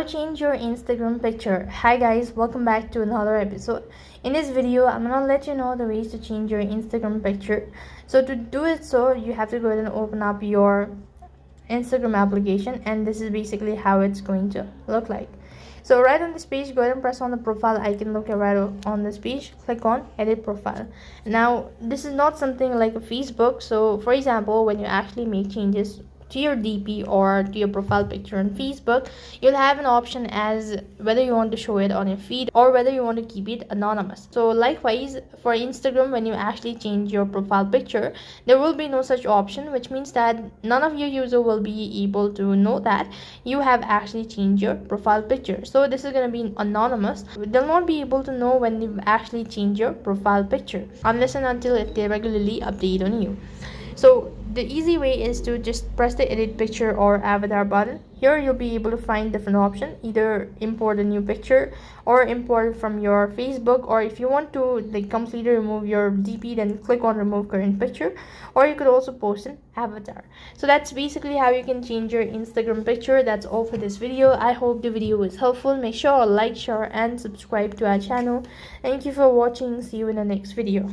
How to change your Instagram picture. Hi guys, welcome back to another episode. In this video, I'm gonna let you know the ways to change your Instagram picture. So to do it, you have to go ahead and open up your Instagram application, and this is basically how it's going to look like. So right on this page, go ahead and press on the profile icon. Look right on this page, click on edit profile. Now this is not something like a Facebook. So for example, when you actually make changes to your DP or to your profile picture on Facebook, you'll have an option as whether you want to show it on your feed or whether you want to keep it anonymous. So likewise for Instagram, when you actually change your profile picture, there will be no such option, which means that none of your user will be able to know that you have actually changed your profile picture. So this is going to be anonymous. They'll not be able to know when you've actually changed your profile picture unless and until if they regularly update on you. So the easy way is to just press the edit picture or avatar button. Here you'll be able to find different options, either import a new picture or import it from your Facebook, or if you want to completely remove your DP, then click on remove current picture, or you could also post an avatar. So that's basically how you can change your Instagram picture. That's all for this video. I hope the video was helpful. Make sure to like, share and subscribe to our channel. Thank you for watching. See you in the next video.